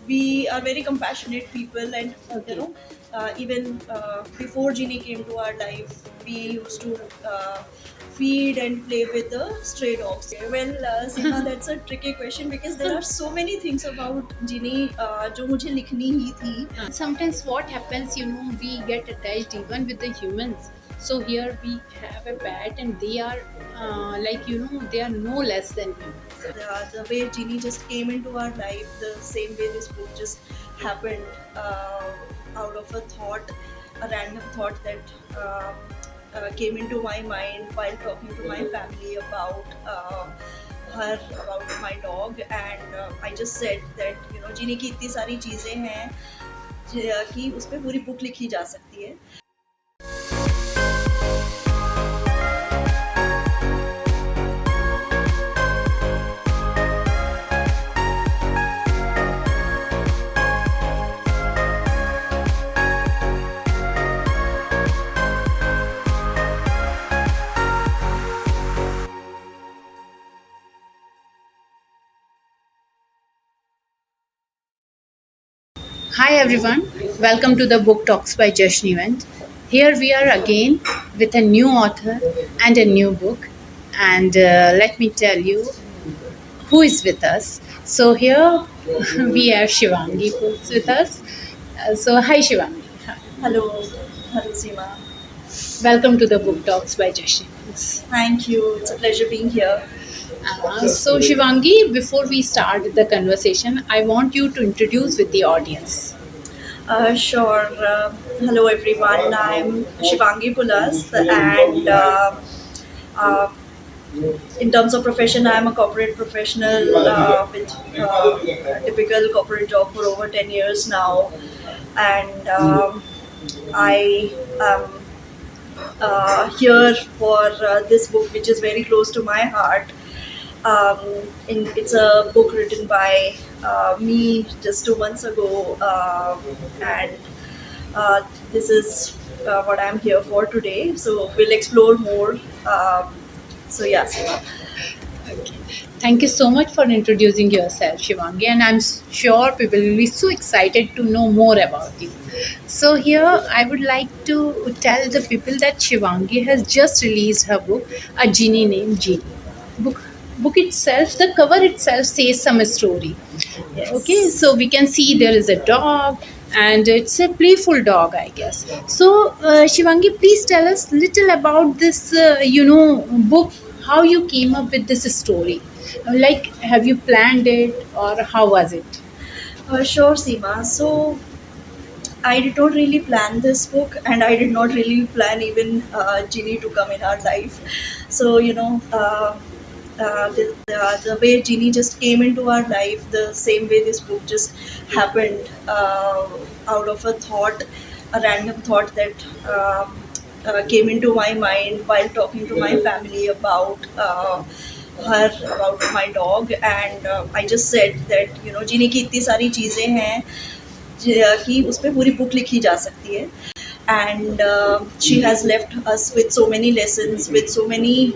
we are very compassionate people, and Okay. even before Ginny came to our life, we used to feed and play with the stray dogs. Well, Seema, that's a tricky question because there are so many things about Ginny जो मुझे लिखनी ही थी. Sometimes what happens, we get attached even with the humans. So here we have a pet, and they are they are no less than humans. The way Ginny just came into our life, the same way this book just happened out of a thought, a random thought that came into my mind while talking to my family about her, about my dog, and I just said that Ginny की इतनी सारी चीज़ें हैं कि उस पर पूरी book लिखी जा सकती है. Hi everyone, welcome to the Book Talks by Jashan Event. Here we are again with a new author and a new book, and let me tell you who is with us. So here we have Shivangi who's with us. So hi Shivangi. Hi. Hello, hello Seema. Welcome to the Book Talks by Jashan Event. Thank you. It's a pleasure being here. So Shivangi, before we start the conversation, I want you to introduce with the audience. Sure. Hello, everyone. I'm Shivangi Pulas, and uh, in terms of profession, I'm a corporate professional with a typical corporate job for over 10 years now, and I am here for this book, which is very close to my heart. Um, it's a book written by me just 2 months ago, and this is what I'm here for today. So we'll explore more. So yeah, Seema. Thank you so much for introducing yourself, Shivangi, and I'm sure people will be so excited to know more about you. So here, I would like to tell the people that Shivangi has just released her book, A Genie Named Genie. Book, book itself, the cover itself says some story. Okay, Yes. so we can see there is a dog, and it's a playful dog, I guess. So, Shivangi, please tell us little about this, book. How you came up with this story? Like, have you planned it, or how was it? Sure, Seema. So I did not really plan this book, and I did not really plan even Ginny to come in our life. So the way Ginny just came into our life, the same way this book just happened out of a thought, a random thought that came into my mind while talking to my family about her, about my dog, and I just said that Ginny की इतनी सारी चीज़ें हैं कि उस पे पूरी book लिखी जा सकती है. And she has left us with so many lessons, with so many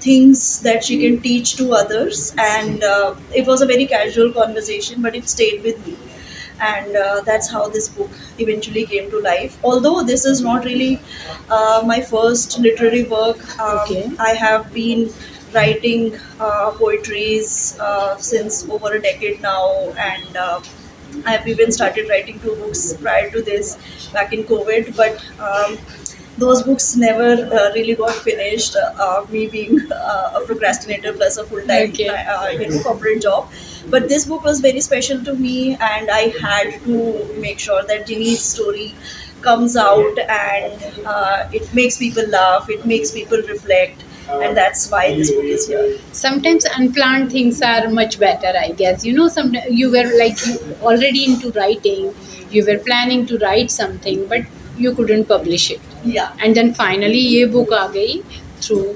things that she can teach to others, and it was a very casual conversation, but it stayed with me, and that's how this book eventually came to life. Although this is not really my first literary work, Okay. I have been writing poetries since over a decade now, and I have even started writing 2 books prior to this, back in COVID, but those books never really got finished. Me being a procrastinator plus a full time Okay. corporate job, but this book was very special to me, and I had to make sure that Ginny's story comes out, and it makes people laugh, it makes people reflect, and that's why this book is here. Sometimes unplanned things are much better, I guess. Some you were like you already into writing, you were planning to write something, but you couldn't publish it. Yeah, And then finally ये book आ गई through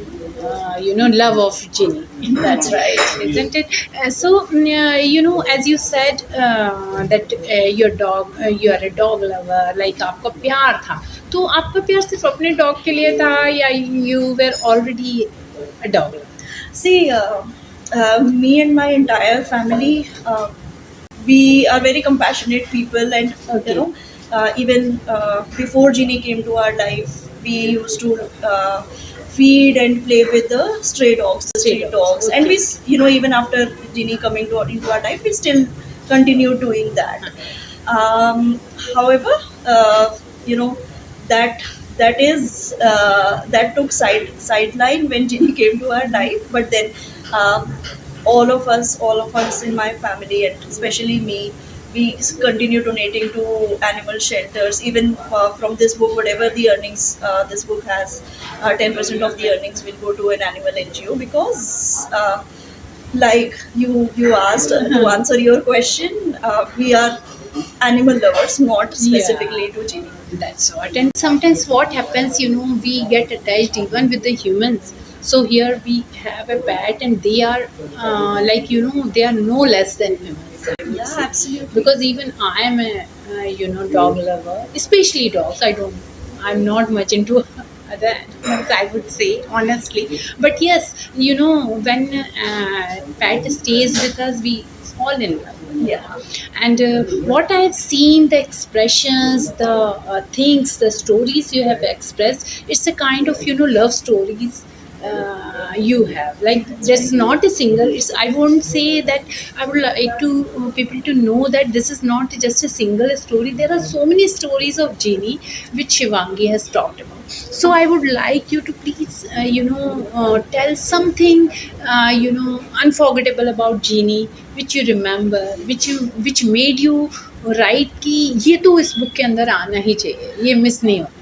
love of Ginny. that's right. Isn't it? As you said that your dog, you are a dog lover, like आपका प्यार था. तो आपका प्यार सिर्फ अपने dog के लिए था, या you were already a dog lover? See, me and my entire family, we are very compassionate people, and Okay. even before Ginny came to our life, we used to feed and play with the stray dogs, the Stray street dogs. dogs, and Okay. even after Ginny coming into our life, we still continue doing that. um, However, you know that that took sideline when Ginny came to our life. But then, um, all of us in my family, and especially me, we continue donating to animal shelters. Even from this book, whatever the earnings this book has, 10% of the earnings will go to an animal NGO, because like you asked, to answer your question, we are animal lovers, not Yeah. specifically to Ginny. That's what. And sometimes what happens, we get attached even with the humans. So here we have a pet, and they are like, they are no less than humans, I would Yeah, say. absolutely. Because even I am a, dog lover, especially dogs. I'm not much into other animals, I would say, honestly. But yes, when pet stays with us, we fall in love with them. Yeah. And what I've seen, the expressions, the things, the stories you have expressed, it's a kind of, love stories you have. Like, That's there's right. not a single, it's, I won't say that. I would like to people to know that this is not just a single story. There are so many stories of Genie which Shivangi has talked about. So I would like you to please, tell something, unforgettable about Genie, which you remember, which made you write कि ये तो इस book के अंदर आना ही चाहिए, ये miss नहीं होना चाहिए.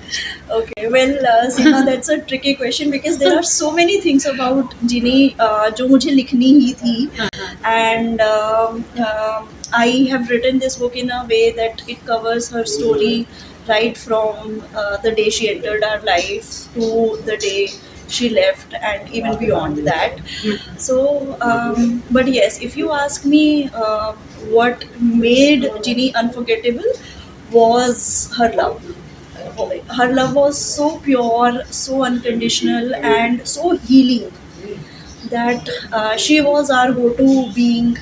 Okay, well, Seema, that's a tricky question, because there are so many things about Ginny जो मुझे लिखनी ही थी. हाँ, हाँ. And I have written this book in a way that it covers her story right from the day she entered our life to the day she left, and even beyond that. So, but yes, if you ask me, what made Ginny unforgettable was her love. Her love was so pure, so unconditional, and so healing, that she was our go-to being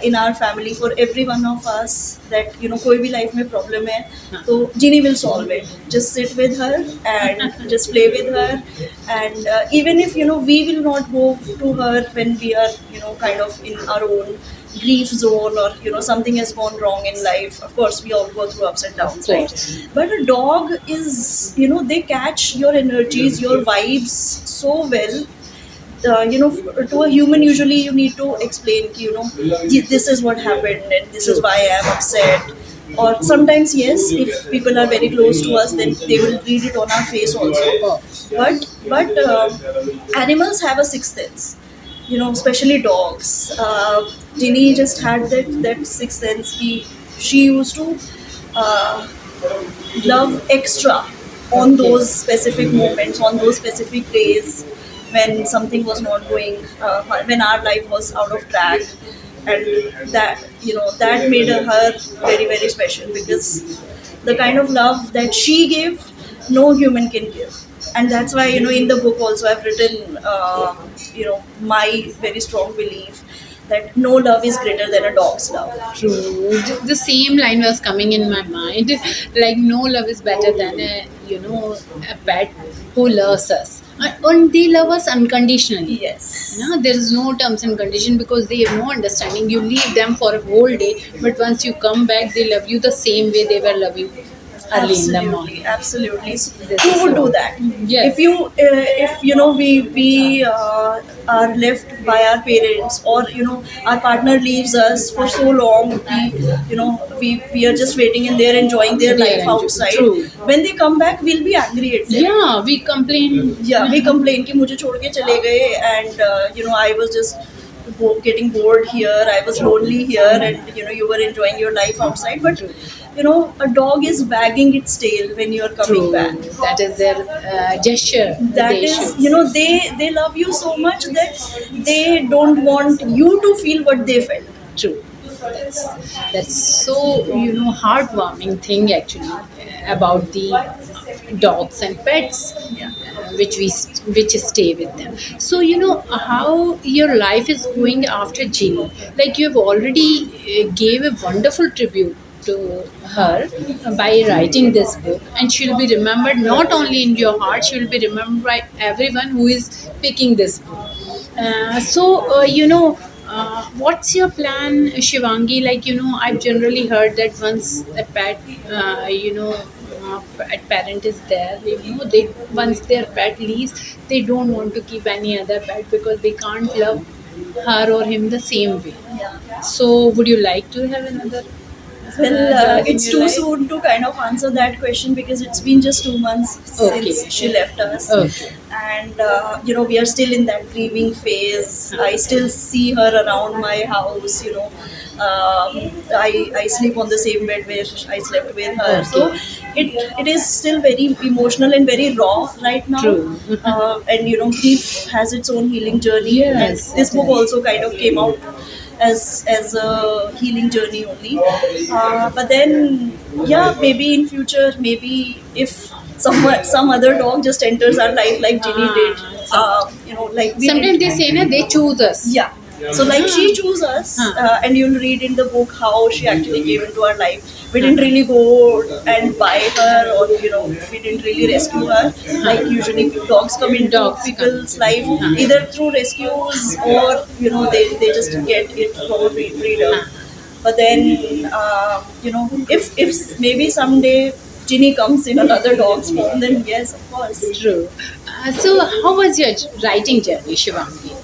in our family, for every one of us. That कोई भी life में problem है, तो Ginny will solve it. Just sit with her and just play with her. And even if we will not go to her when we are kind of in our own grief zone, or something has gone wrong in life. Of course, we all go through ups and downs, Of right? course. But a dog is, they catch your energies, your vibes so well. To a human, usually you need to explain ki, this is what happened, and this is True. why I am upset. Or sometimes, yes, if people are very close to us, then they will read it on our face also. Oh, But animals have a sixth sense, especially dogs. Ginny just had that sixth sense. She used to uh, love extra on those specific moments, on those specific days, when something was not going, when our life was out of track. And that made her very, very special, because the kind of love that she gave, no human can give. And that's why, in the book also, I've written, my very strong belief that no love is greater than a dog's love. true. The same line was coming in my mind. Like, no love is better than a pet who loves us. And they love us unconditionally. Yes. There is no terms and condition, because they have no understanding. You leave them for a whole day, but once you come back, they love you the same way they were loving early in the morning. Absolutely, absolutely. So This who is would so. do that? Yes. If we are left by our parents, or our partner leaves us for so long, we are just waiting in there, enjoying their They are life enjoying. outside. True. When they come back, we'll be angry at them. Yeah, we complain. Yeah, we complain कि मुझे छोड़ के चले गए, and I was just getting bored here, I was lonely here, and you were enjoying your life outside. But a dog is wagging its tail when you're coming True. back. That is their gesture. That They is, should. they love you so much that they don't want you to feel what they felt. True. That's that's so heartwarming thing actually about the dogs and pets. Yeah. which stay with them. So you know how your life is going after Ginny. Like you've already gave a wonderful tribute to her by writing this book, and she'll be remembered not only in your heart, she'll be remembered by everyone who is picking this book. What's your plan, Shivangi? Like, you know, I've generally heard that once a pet, a parent is there, you know, they once their pet leaves, they don't want to keep any other pet because they can't love her or him the same way. Yeah. So, would you like to have another Well, dog in it's your too life? soon to kind of answer that question because it's been just 2 months Okay. since she left us. Okay. And, we are still in that grieving phase. I still see her around my house, I sleep on the same bed where I slept with her. So Okay. it is still very emotional and very raw right now. True. And, grief has its own healing journey. And Yes, this it book is. also kind of came out as a healing journey only. But then, yeah, maybe in future, maybe if some other dog just enters our life like Ginny did, like we Sometimes did. they say, na, they choose us. Yeah. So like she chose us, Huh. and you'll read in the book how she actually came into our life. We didn't really go and buy her, or we didn't really rescue her. Like usually dogs come into Dogs come. people's life either through rescues, or they just get it from a breeder. But then if maybe someday Ginny comes in another dog's form, then yes, of course. True. So, how was your writing journey, Shivangi?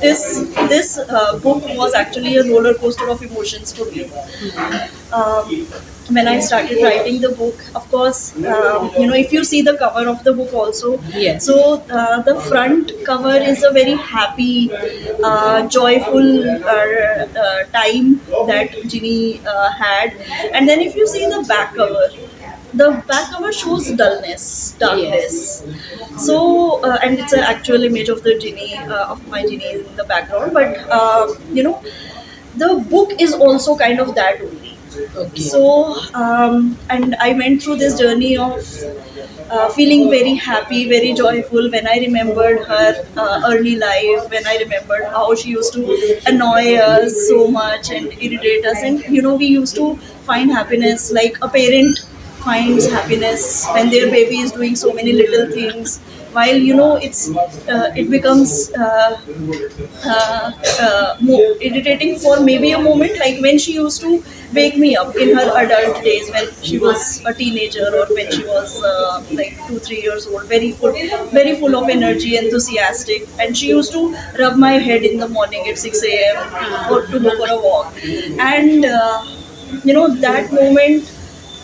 This book was actually a roller coaster of emotions for me. Um, when I started writing the book, of course, if you see the cover of the book also, Yes. so the front cover is a very happy, joyful time that Ginny had, and then if you see the back cover shows dullness, darkness. So, and it's an actual image of the genie, of my genie in the background. But the book is also kind of that only. Okay. So, and I went through this journey of feeling very happy, very joyful when I remembered her early life, when I remembered how she used to annoy us so much and irritate us. And, we used to find happiness like a parent finds happiness when their baby is doing so many little things, while it becomes more irritating for maybe a moment, like when she used to wake me up in her adult days, when she was a teenager, or when she was like 2 3 years old, very full of energy, enthusiastic, and she used to rub my head in the morning at 6 a.m. To go for a walk. And that moment,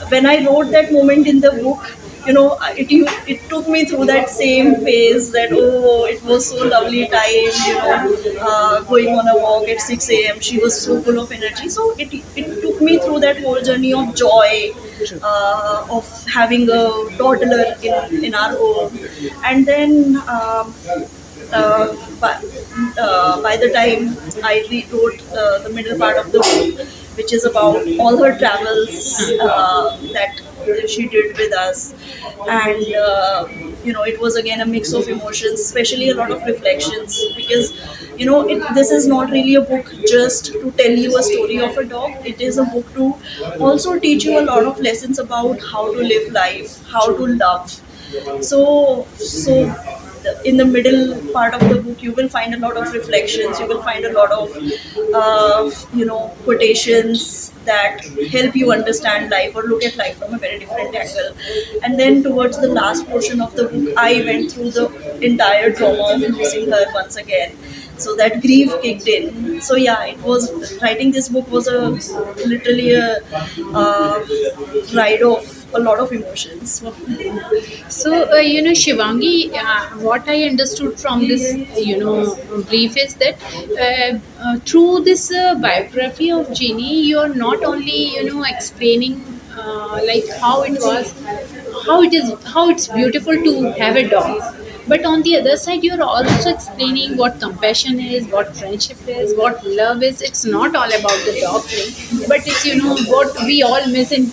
when I wrote that moment in the book, it took me through that same phase, that, oh, it was so lovely time, going on a walk at 6 a.m. She was so full of energy. So it took me through that whole journey of joy, of having a toddler in our home. And then, uh, by, by the time I rewrote the middle part of the book, which is about all her travels that she did with us. And it was again a mix of emotions, especially a lot of reflections, because this is not really a book just to tell you a story of a dog. It is a book to also teach you a lot of lessons about how to live life, how to love. So in the middle part of the book, you will find a lot of reflections, you will find a lot of quotations that help you understand life or look at life from a very different angle. And then towards the last portion of the book, I went through the entire trauma of losing her once again. So that grief kicked in. So yeah, it was, writing this book was a literally a ride of a lot of emotions. So, Shivangi, what I understood from this, brief is that through this biography of Ginny, you're not only, explaining like how it was, how it's beautiful to have a dog. But on the other side, you're also explaining what compassion is, what friendship is, what love is. It's not all about the dog thing, but it's what we all miss in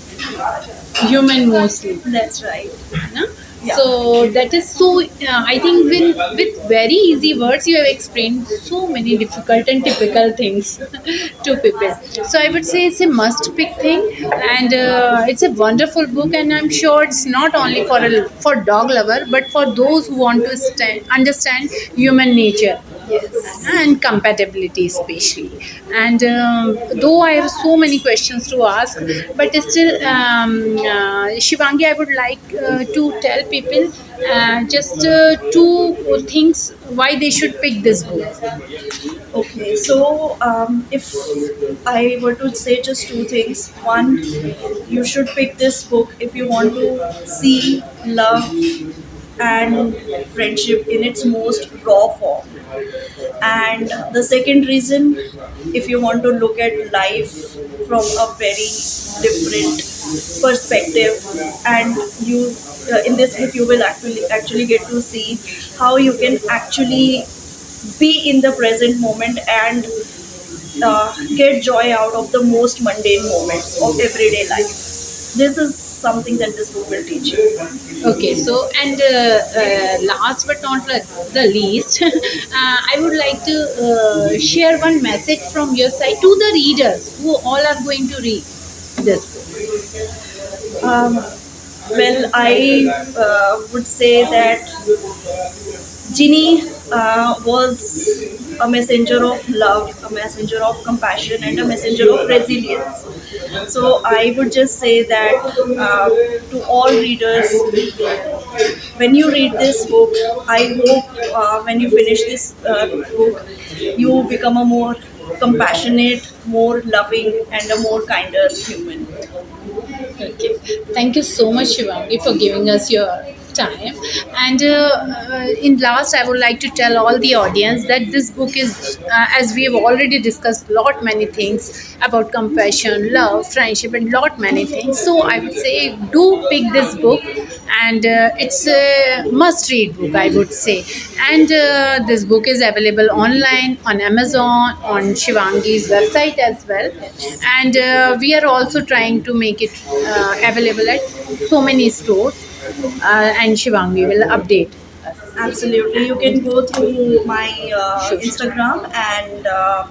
human mostly. That's right. No? Yeah. So that is so. I think with very easy words, you have explained so many difficult and typical things to people. So I would say it's a must pick thing, and it's a wonderful book. And I'm sure it's not only for dog lover, but for those who want to understand human nature Yes. and compatibility especially. And though I have so many questions to ask, but still, Shivangi, I would like to tell people just two things why they should pick this book. Okay, so if I were to say just two things, one, you should pick this book if you want to see love and friendship in its most raw form. And the second reason, if you want to look at life from a very different perspective, and you in this book you will actually get to see how you can actually be in the present moment and get joy out of the most mundane moments of everyday life. This is something that this book will teach you. Okay, so and last but not the least, I would like to share one message from your side to the readers who all are going to read this book. Um, well, I would say that Ginny was a messenger of love, a messenger of compassion, and a messenger of resilience. So I would just say that to all readers, when you read this book, I hope when you finish this book, you become a more compassionate, more loving, and a more kinder human. Okay, thank you so much, Shivangi, for giving us your time. And in last, I would like to tell all the audience that this book is, as we have already discussed, lot many things about compassion, love, friendship, and lot many things. So I would say do pick this book, and it's a must-read book, I would say. And this book is available online on Amazon, on Shivangi's website as well, and we are also trying to make it available at so many stores. And Shivangi will update us. Absolutely. You can go through my Sure. Instagram, and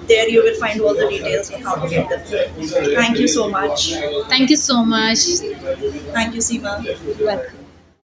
there you will find all the details on how to get the book. Thank you so much. Thank you so much. Thank you, Seema. Welcome.